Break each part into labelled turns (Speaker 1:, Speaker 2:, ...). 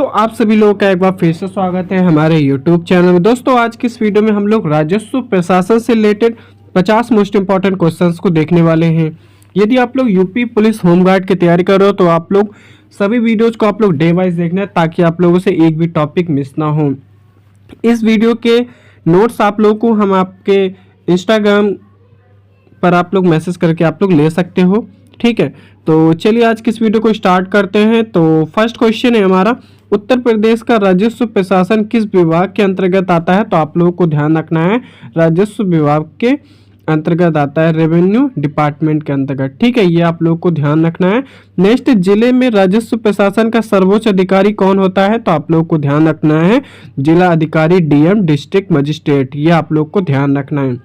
Speaker 1: दोस्तों आप सभी लोगों का एक बार फिर से स्वागत है हमारे YouTube चैनल में। दोस्तों आज की इस वीडियो में हम लोग राजस्व प्रशासन से रिलेटेड 50 मोस्ट इंपॉर्टेंट क्वेश्चंस को देखने वाले हैं। यदि आप लोग यूपी पुलिस होमगार्ड की तैयारी कर रहे हो तो आप लोग सभी वीडियोज को आप लोग डे वाइज देखना है ताकि आप लोगों से एक भी टॉपिक मिस ना हो। इस वीडियो के नोट्स आप लोगों को हम आपके इंस्टाग्राम पर आप लोग मैसेज करके आप लोग ले सकते हो, ठीक है। तो चलिए आज की इस वीडियो को स्टार्ट करते हैं। तो फर्स्ट क्वेश्चन है हमारा, उत्तर प्रदेश का राजस्व प्रशासन किस विभाग के अंतर्गत आता है? तो आप लोगों को ध्यान रखना है राजस्व विभाग के अंतर्गत आता है, रेवेन्यू डिपार्टमेंट के अंतर्गत, ठीक है। ये आप लोगों को ध्यान रखना है। नेक्स्ट, जिले में राजस्व प्रशासन का सर्वोच्च अधिकारी कौन होता है? तो आप लोगों को ध्यान रखना है जिला अधिकारी डीएम, डिस्ट्रिक्ट मजिस्ट्रेट, ये आप लोग को ध्यान रखना है।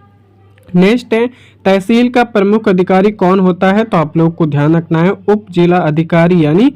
Speaker 1: नेक्स्ट है, तहसील का प्रमुख अधिकारी कौन होता है? तो आप लोग को ध्यान रखना है उप जिला अधिकारी यानी,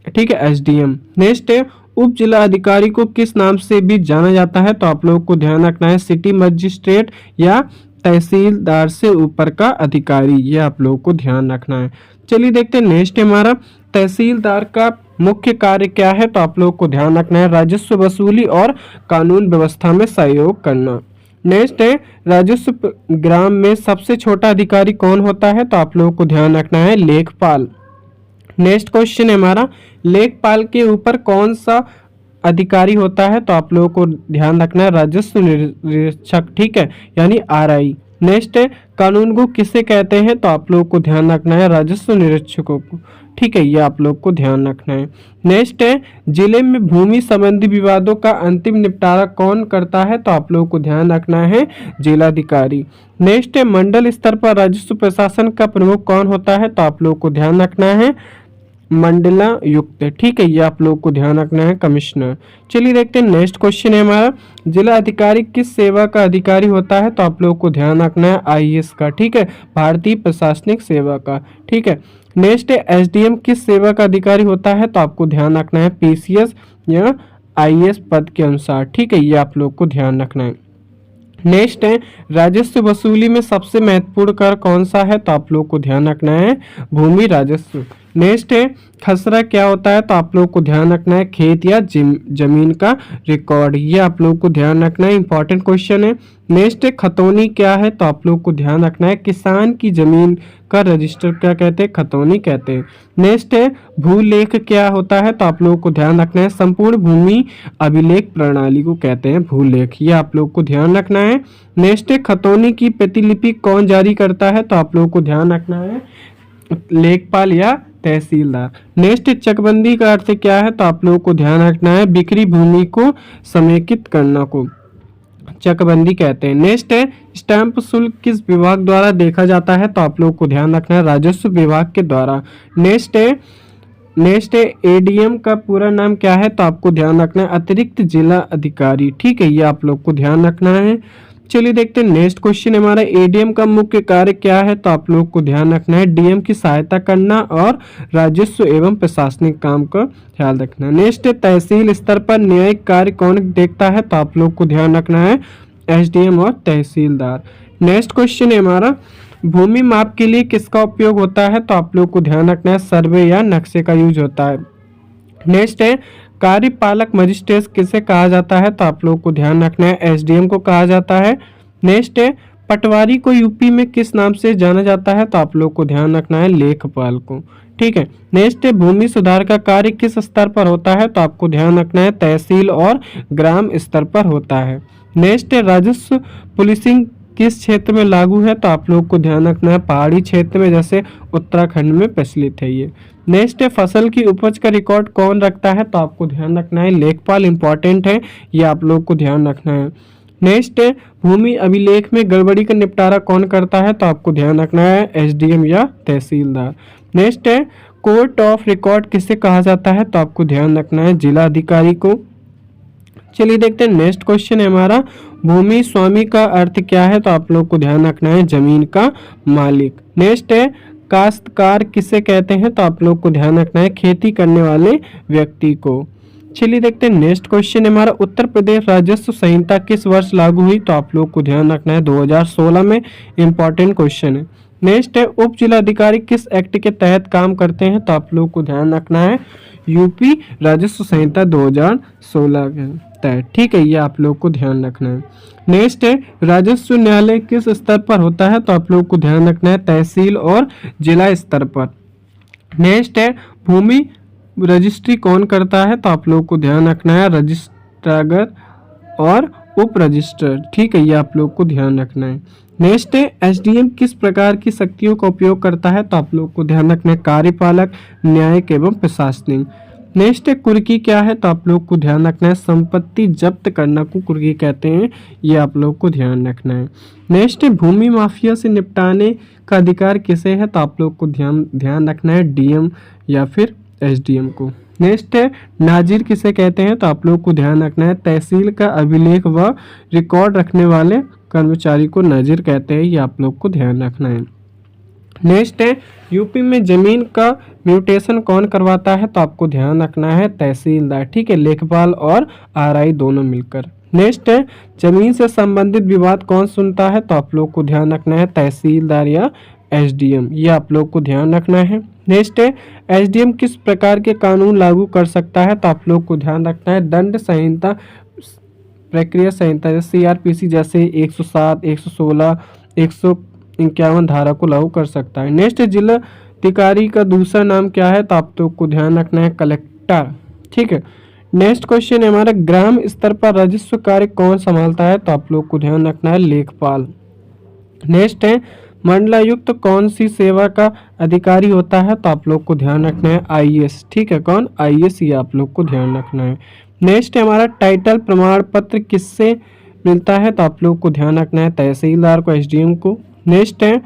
Speaker 1: ठीक है, एसडीएम। नेक्स्ट है, उप जिला अधिकारी को किस नाम से भी जाना जाता है? तो आप लोग को ध्यान रखना है सिटी मजिस्ट्रेट या तहसीलदार से ऊपर का अधिकारी, ये आप लोग को ध्यान रखना है। चलिए देखते हैं नेक्स्ट हमारा, तहसीलदार का मुख्य कार्य क्या है? तो आप लोग को ध्यान रखना है राजस्व वसूली और कानून व्यवस्था में सहयोग करना। नेक्स्ट है, राजस्व ग्राम में सबसे छोटा अधिकारी कौन होता है? तो आप लोगों को ध्यान रखना है लेखपाल। नेक्स्ट क्वेश्चन है हमारा, लेखपाल के ऊपर कौन सा अधिकारी होता है? तो आप लोगों को ध्यान रखना है राजस्व निरीक्षक, ठीक है, यानी आरआई। नेक्स्ट है, कानून को किसे कहते हैं? तो आप लोगों को ध्यान रखना है राजस्व निरीक्षकों को, ठीक है, ये आप लोग को ध्यान रखना है। नेक्स्ट है, जिले में भूमि संबंधी विवादों का अंतिम निपटारा कौन करता है? तो आप लोगों को ध्यान रखना है जिलाधिकारी। नेक्स्ट है, मंडल स्तर पर राजस्व प्रशासन का प्रमुख कौन होता है? तो आप लोग को ध्यान रखना है मंडलायुक्त, ठीक है, ये आप लोग को ध्यान रखना है कमिश्नर। चलिए देखते हैं नेक्स्ट क्वेश्चन है हमारा, जिला अधिकारी किस सेवा का अधिकारी होता है? तो आप लोग को ध्यान रखना है आईएएस का, ठीक है, भारतीय प्रशासनिक सेवा का, ठीक है। नेक्स्ट है, एसडीएम किस सेवा का अधिकारी होता है? तो आपको ध्यान रखना है पीसीएस या आईएएस पद के अनुसार, ठीक है, ये आप लोग को ध्यान रखना है। नेक्स्ट है, राजस्व वसूली में सबसे महत्वपूर्ण कर कौन सा है? तो आप लोग को ध्यान रखना है भूमि राजस्व। नेक्स्ट है, खसरा क्या होता है? तो आप लोग को ध्यान रखना है खेत या जमीन का रिकॉर्ड, ये आप लोग को ध्यान रखना है, इंपॉर्टेंट क्वेश्चन है। नेक्स्ट है, खतौनी क्या है? तो आप लोग को ध्यान रखना है किसान की जमीन का रजिस्टर क्या कहते हैं? खतौनी कहते हैं। नेक्स्ट है, भूलेख क्या होता है? तो आप लोग को ध्यान रखना है संपूर्ण भूमि अभिलेख प्रणाली को कहते हैं भूलेख, ये आप लोग को ध्यान रखना है। नेक्स्ट है, खतौनी की प्रतिलिपि कौन जारी करता है? तो आप लोग को ध्यान रखना है लेखपाल या तहसीलदार। नेक्स्ट, चकबंदी का अर्थ क्या है? तो आप लोगों को ध्यान रखना है बिक्री भूमि को समेकित करना को चकबंदी कहते हैं। नेक्स्ट है, स्टैंप शुल्क किस विभाग द्वारा देखा जाता है? तो आप लोगों को ध्यान रखना है राजस्व विभाग के द्वारा। नेक्स्ट है, एडीएम का पूरा नाम क्या है? तो आपको ध्यान रखना है अतिरिक्त जिला अधिकारी, ठीक है, ये आप लोग को ध्यान रखना है। चलिए देखते हैं नेक्स्ट क्वेश्चन हमारा, एडीएम का मुख्य कार्य क्या है? तो आप लोग को ध्यान रखना है डीएम की सहायता करना और राजस्व एवं प्रशासनिक काम का ख्याल रखना। नेक्स्ट है, तहसील स्तर पर न्यायिक कार्य कौन देखता है? तो आप लोग को ध्यान रखना है एसडीएम और तहसीलदार। नेक्स्ट क्वेश्चन है हमारा, भूमि माप के लिए किसका उपयोग होता है? तो आप लोग को ध्यान रखना है सर्वे या नक्शे का यूज होता है। नेक्स्ट है, कार्यपालक मजिस्ट्रेट किसे कहा जाता है? तो आप लोग को ध्यान रखना है एसडीएम को कहा जाता है। नेक्स्ट है, पटवारी को यूपी में किस नाम से जाना जाता है? तो आप लोग को ध्यान रखना है लेखपाल को, ठीक है। नेक्स्ट है, भूमि सुधार का कार्य किस स्तर पर होता है? तो आपको ध्यान रखना है तहसील और ग्राम स्तर पर होता है। नेक्स्ट है, राजस्व पुलिसिंग किस क्षेत्र में लागू है? तो आप लोग को ध्यान रखना है पहाड़ी क्षेत्र में, जैसे उत्तराखंड में प्रचलित है ये। नेक्स्ट है, फसल की उपज का रिकॉर्ड कौन रखता है? तो आपको ध्यान रखना है लेखपाल, इंपॉर्टेंट है, ये आप लोग को ध्यान रखना है। नेक्स्ट है, भूमि अभिलेख में गड़बड़ी का निपटारा कौन करता है? तो आपको ध्यान रखना है एसडीएम या तहसीलदार। नेक्स्ट है, कोर्ट ऑफ रिकॉर्ड किसे कहा जाता है? तो आपको ध्यान रखना है जिला अधिकारी को। चलिए देखते हैं नेक्स्ट क्वेश्चन है हमारा, भूमि स्वामी का अर्थ क्या है? तो आप लोग को ध्यान रखना है जमीन का मालिक। नेक्स्ट है, काश्तकार किसे कहते हैं? तो आप लोग को ध्यान रखना है खेती करने वाले व्यक्ति को। चलिए देखते हैं नेक्स्ट क्वेश्चन है हमारा, उत्तर प्रदेश राजस्व संहिता किस वर्ष लागू हुई? तो आप लोग को ध्यान रखना है 2016 में, इंपॉर्टेंट क्वेश्चन है। नेक्स्ट है, उप जिला अधिकारी किस एक्ट के तहत काम करते हैं? तो आप लोग को ध्यान रखना है यूपी राजस्व संहिता 2016 के तहत। ठीक है, ये आप लोग को ध्यान रखना है। नेक्स्ट है राजस्व न्यायालय किस स्तर पर होता है, तो आप लोग को ध्यान रखना है तहसील और जिला स्तर पर। नेक्स्ट है भूमि रजिस्ट्री कौन करता है, तो आप लोग को ध्यान रखना है रजिस्ट्रार और उप रजिस्ट्रार। ठीक है, ये आप लोग को ध्यान रखना है। नेक्स्ट है एसडीएम किस प्रकार की शक्तियों का उपयोग करता है, तो आप लोग को ध्यान रखना है कार्यपालक, न्यायिक एवं प्रशासनिक। नेक्स्ट है कुर्की क्या है, तो आप लोग को ध्यान रखना है संपत्ति जब्त करना को कुर्की कहते हैं, ये आप लोग को ध्यान रखना है। नेक्स्ट है भूमि माफिया से निपटाने का अधिकार किसे है, तो आप लोग को ध्यान रखना है डीएम या फिर एसडीएम को। नेक्स्ट है नाजिर किसे कहते हैं, तो आप लोग को ध्यान रखना है तहसील का अभिलेख व रिकॉर्ड रखने वाले कर्मचारी को नाजिर कहते हैं, ये आप लोग को ध्यान रखना है। नेक्स्ट है यूपी में जमीन का म्यूटेशन कौन करवाता है, तो आपको ध्यान रखना है तहसीलदार। ठीक है, लेखपाल और आरआई दोनों मिलकर। नेक्स्ट है जमीन से संबंधित विवाद कौन सुनता है, तो आप लोग को ध्यान रखना है तहसीलदार या एसडीएम, ये आप लोग को ध्यान रखना है। नेक्स्ट है एसडीएम किस प्रकार के कानून लागू कर सकता है, तो आप लोग को ध्यान रखना है दंड संहिता, प्रक्रिया संहिता जैसे सीआरपीसी जैसे 107, 116, 151 धारा को लागू कर सकता है। नेक्स्ट है जिला अधिकारी का दूसरा नाम क्या है, तो आप लोग को ध्यान रखना है कलेक्टर। ठीक है, नेक्स्ट क्वेश्चन है हमारा ग्राम स्तर पर राजस्व कार्य कौन संभालता है, तो आप लोग को ध्यान रखना है लेखपाल। नेक्स्ट है मंडलायुक्त कौन सी सेवा का अधिकारी होता है, तो आप लोग को ध्यान रखना है आईएएस। ठीक है, कौन आईएएस, ये आप लोग को ध्यान रखना है। नेक्स्ट है हमारा टाइटल प्रमाण पत्र किससे मिलता है, तो आप लोग को ध्यान रखना है तहसीलदार को, एसडीएम को। नेक्स्ट है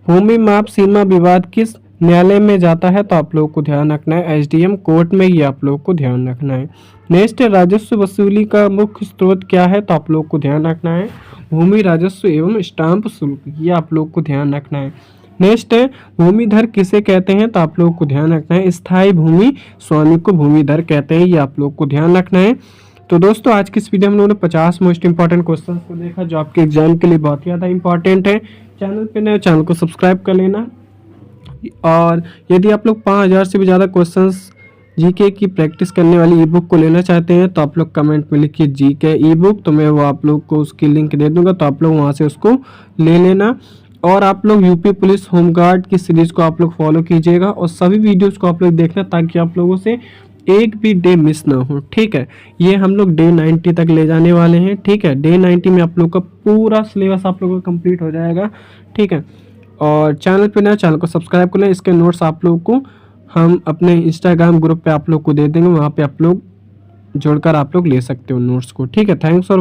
Speaker 1: भूमि माप सीमा विवाद किस न्यायालय में जाता है, तो आप लोग को ध्यान रखना है एसडीएम कोर्ट में, ये आप लोग को ध्यान रखना है। नेक्स्ट है राजस्व वसूली का मुख्य स्रोत क्या है, तो आप लोग को ध्यान रखना है भूमि राजस्व एवं स्टाम्प शुल्क, ये आप लोग को ध्यान रखना है। नेक्स्ट है भूमिधर किसे कहते हैं, तो आप लोग को ध्यान रखना है स्थायी भूमि स्वामी को भूमिधर कहते हैं, ये आप लोग को ध्यान रखना है। तो दोस्तों आज की इस वीडियो में हम लोगों ने 50 मोस्ट इंपॉर्टेंट क्वेश्चन को देखा जो आपके एग्जाम के लिए बहुत ज़्यादा इंपॉर्टेंट है। चैनल पे नए चैनल को सब्सक्राइब कर लेना, और यदि आप लोग 5000 से भी ज़्यादा क्वेश्चंस जीके की प्रैक्टिस करने वाली ई बुक को लेना चाहते हैं, तो आप लोग कमेंट में लिखिए जीके ई बुक, तो मैं वो आप लोग को उसकी लिंक दे दूंगा, तो आप लोग वहाँ से उसको ले लेना। और आप लोग यूपी पुलिस होमगार्ड की सीरीज़ को आप लोग फॉलो कीजिएगा और सभी वीडियोज़ को आप लोग देखना, ताकि आप लोगों से एक भी डे मिस ना हो। ठीक है, ये हम लोग डे 90 तक ले जाने वाले हैं। ठीक है, डे 90 में आप लोग का पूरा सिलेबस आप लोगों का कंप्लीट हो जाएगा। ठीक है, और चैनल पे नया चैनल को सब्सक्राइब कर लें। इसके नोट्स आप लोग को हम अपने इंस्टाग्राम ग्रुप पे आप लोग को दे देंगे, वहाँ पे आप लोग जोड़कर आप लोग ले सकते हो नोट्स को। ठीक है, थैंक्स फॉर वॉचिंग।